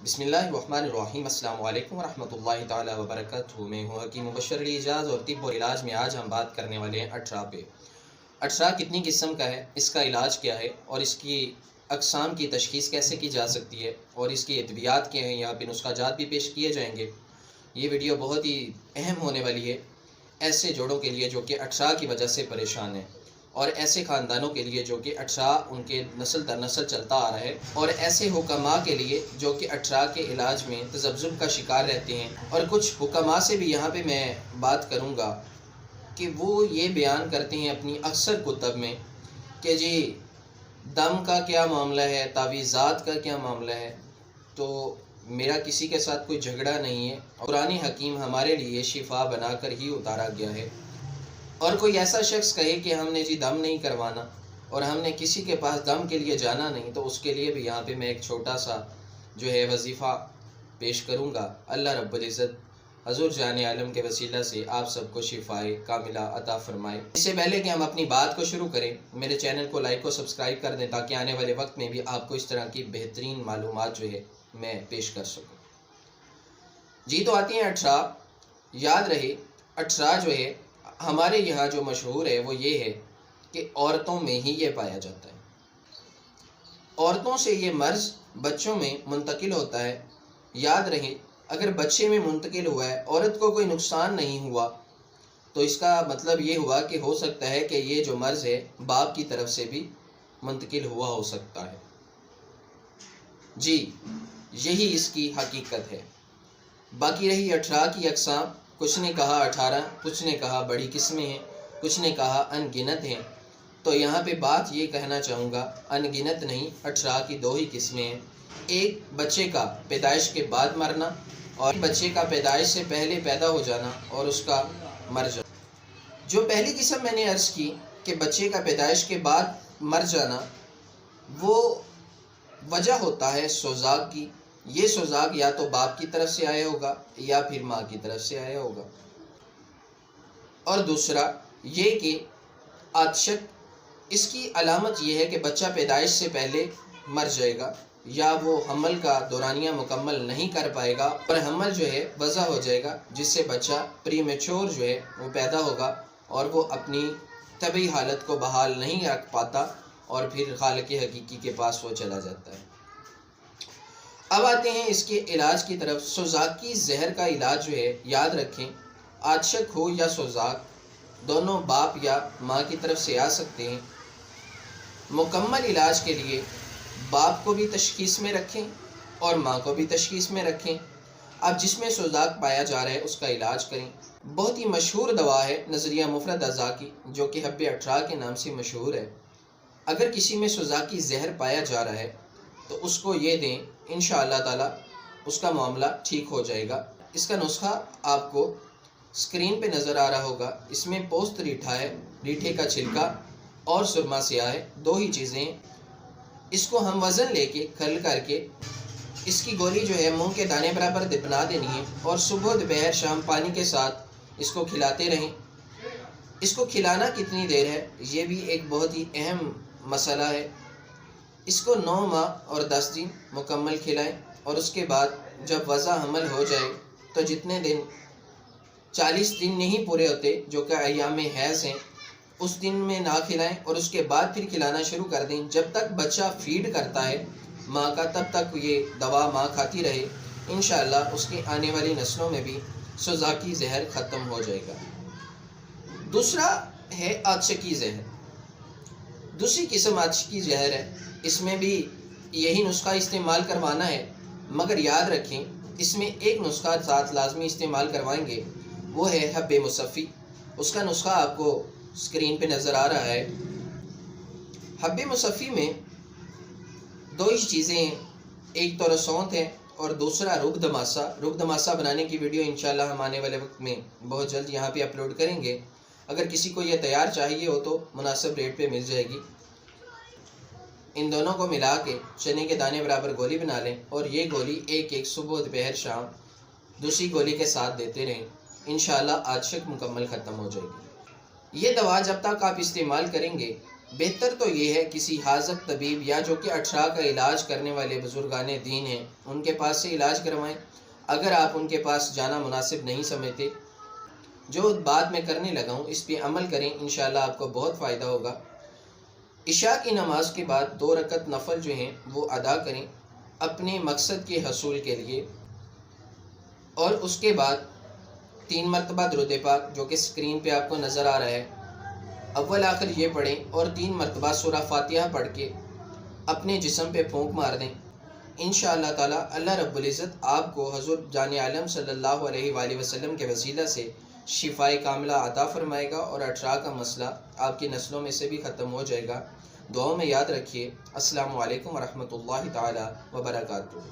بسم اللہ الرحمن الرحیم۔ السلام علیکم ورحمۃ اللہ تعالی وبرکاتہ۔ میں ہوں حکیم مبشر علی اعجاز اور طب اور علاج میں آج ہم بات کرنے والے ہیں اٹھرا پہ۔ اٹھرا کتنی قسم کا ہے، اس کا علاج کیا ہے اور اس کی اقسام کی تشخیص کیسے کی جا سکتی ہے اور اس کی ادویات کیا ہیں، یہاں پہ نسخہ جات بھی پیش کیے جائیں گے۔ یہ ویڈیو بہت ہی اہم ہونے والی ہے ایسے جوڑوں کے لیے جو کہ اٹھرا کی وجہ سے پریشان ہیں، اور ایسے خاندانوں کے لیے جو کہ اٹھرا ان کے نسل در نسل چلتا آ رہا ہے، اور ایسے حکماء کے لیے جو کہ اٹھرا کے علاج میں تذبذب کا شکار رہتے ہیں۔ اور کچھ حکماء سے بھی یہاں پہ میں بات کروں گا کہ وہ یہ بیان کرتے ہیں اپنی اکثر کتب میں کہ جی دم کا کیا معاملہ ہے، تعویذات کا کیا معاملہ ہے۔ تو میرا کسی کے ساتھ کوئی جھگڑا نہیں ہے، قرآن حکیم ہمارے لیے شفا بنا کر ہی اتارا گیا ہے۔ اور کوئی ایسا شخص کہے کہ ہم نے جی دم نہیں کروانا اور ہم نے کسی کے پاس دم کے لیے جانا نہیں، تو اس کے لیے بھی یہاں پہ میں ایک چھوٹا سا جو ہے وظیفہ پیش کروں گا۔ اللہ رب العزت حضور جان عالم کے وسیلہ سے آپ سب کو شفائے کاملہ عطا فرمائے۔ اس سے پہلے کہ ہم اپنی بات کو شروع کریں، میرے چینل کو لائک و سبسکرائب کر دیں تاکہ آنے والے وقت میں بھی آپ کو اس طرح کی بہترین معلومات جو ہے میں پیش کر سکوں۔ جی تو آتی ہیں اٹھرا۔ یاد رہے اٹھرا جو ہے ہمارے یہاں جو مشہور ہے وہ یہ ہے کہ عورتوں میں ہی یہ پایا جاتا ہے۔ عورتوں سے یہ مرض بچوں میں منتقل ہوتا ہے۔ یاد رہے اگر بچے میں منتقل ہوا ہے، عورت کو کوئی نقصان نہیں ہوا، تو اس کا مطلب یہ ہوا کہ ہو سکتا ہے کہ یہ جو مرض ہے باپ کی طرف سے بھی منتقل ہوا ہو سکتا ہے۔ جی یہی اس کی حقیقت ہے۔ باقی رہی اٹھرا کی اقسام، کچھ نے کہا 18، کچھ نے کہا بڑی قسمیں ہیں، کچھ نے کہا ان گنت ہیں۔ تو یہاں پہ بات یہ کہنا چاہوں گا ان گنت نہیں، اٹھرا کی دو ہی قسمیں ہیں۔ ایک بچے کا پیدائش کے بعد مرنا، اور بچے کا پیدائش سے پہلے پیدا ہو جانا اور اس کا مر جانا۔ جو پہلی قسم میں نے عرض کی کہ بچے کا پیدائش کے بعد مر جانا، وہ وجہ ہوتا ہے سوزاک کی۔ یہ سوزاک یا تو باپ کی طرف سے آیا ہوگا یا پھر ماں کی طرف سے آیا ہوگا۔ اور دوسرا یہ کہ عطشت، اس کی علامت یہ ہے کہ بچہ پیدائش سے پہلے مر جائے گا، یا وہ حمل کا دورانیہ مکمل نہیں کر پائے گا اور حمل جو ہے وضع ہو جائے گا، جس سے بچہ پری میچور جو ہے وہ پیدا ہوگا اور وہ اپنی طبعی حالت کو بحال نہیں رکھ پاتا اور پھر خالق حقیقی کے پاس وہ چلا جاتا ہے۔ اب آتے ہیں اس کے علاج کی طرف۔ سوزاکی زہر کا علاج جو ہے یاد رکھیں، عطشت ہو یا سوزاک دونوں باپ یا ماں کی طرف سے آ سکتے ہیں۔ مکمل علاج کے لیے باپ کو بھی تشخیص میں رکھیں اور ماں کو بھی تشخیص میں رکھیں۔ اب جس میں سوزاک پایا جا رہا ہے اس کا علاج کریں۔ بہت ہی مشہور دوا ہے نظریہ مفرد اعضاء کی، جو کہ حب اٹھرا کے نام سے مشہور ہے۔ اگر کسی میں سوزاکی زہر پایا جا رہا ہے تو اس کو یہ دیں، انشاءاللہ تعالی اس کا معاملہ ٹھیک ہو جائے گا۔ اس کا نسخہ آپ کو اسکرین پہ نظر آ رہا ہوگا۔ اس میں پوست ریٹھا ہے، ریٹھے کا چھلکا اور سرما سیاہ ہے، دو ہی چیزیں۔ اس کو ہم وزن لے کے کھل کر کے اس کی گولی جو ہے منہ کے دانے برابر دبنا دینی ہے، اور صبح دوپہر شام پانی کے ساتھ اس کو کھلاتے رہیں۔ اس کو کھلانا کتنی دیر ہے یہ بھی ایک بہت ہی اہم مسئلہ ہے۔ اس کو 9 ماہ اور 10 دن مکمل کھلائیں، اور اس کے بعد جب وضع حمل ہو جائے تو جتنے دن 40 دن نہیں پورے ہوتے جو کہ ایام حیض ہیں، اس دن میں نہ کھلائیں، اور اس کے بعد پھر کھلانا شروع کر دیں۔ جب تک بچہ فیڈ کرتا ہے ماں کا تب تک یہ دوا ماں کھاتی رہے، انشاءاللہ اس کی آنے والی نسلوں میں بھی سوزاکی زہر ختم ہو جائے گا۔ دوسرا ہے عطشکی زہر۔ دوسری قسم عطشکی زہر ہے، اس میں بھی یہی نسخہ استعمال کروانا ہے، مگر یاد رکھیں اس میں ایک نسخہ ساتھ لازمی استعمال کروائیں گے، وہ ہے حب مصفی۔ اس کا نسخہ آپ کو اسکرین پہ نظر آ رہا ہے۔ حب مصفی میں دو ہی چیزیں ہیں، ایک تو رسوند ہے اور دوسرا رگ دماسا۔ رگ دماسا بنانے کی ویڈیو انشاءاللہ ہم آنے والے وقت میں بہت جلد یہاں پہ اپلوڈ کریں گے۔ اگر کسی کو یہ تیار چاہیے ہو تو مناسب ریٹ پہ مل جائے گی۔ ان دونوں کو ملا کے چنے کے دانے برابر گولی بنا لیں، اور یہ گولی ایک صبح دوپہر شام دوسری گولی کے ساتھ دیتے رہیں، انشاءاللہ عطشت مکمل ختم ہو جائے گی۔ یہ دوا جب تک آپ استعمال کریں گے بہتر تو یہ ہے کسی حاذق طبیب یا جو کہ اٹھرا کا علاج کرنے والے بزرگان دین ہیں ان کے پاس سے علاج کروائیں۔ اگر آپ ان کے پاس جانا مناسب نہیں سمجھتے، جو بات میں کرنے لگا ہوں اس پہ عمل کریں، انشاءاللہ آپ کو بہت فائدہ ہوگا۔ عشاء کی نماز کے بعد 2 رکعت نفل جو ہیں وہ ادا کریں اپنے مقصد کے حصول کے لیے، اور اس کے بعد 3 مرتبہ درود پاک جو کہ اسکرین پہ آپ کو نظر آ رہا ہے اول آخر یہ پڑھیں، اور 3 مرتبہ سورہ فاتحہ پڑھ کے اپنے جسم پہ پھونک مار دیں۔ انشاءاللہ تعالی اللہ رب العزت آپ کو حضور جان عالم صلی اللہ علیہ وآلہ وسلم کے وسیلہ سے شفائے کاملہ عطا فرمائے گا، اور اٹھرا کا مسئلہ آپ کی نسلوں میں سے بھی ختم ہو جائے گا۔ دعاؤں میں یاد رکھیے۔ السلام علیکم ورحمۃ اللہ تعالی وبرکاتہ۔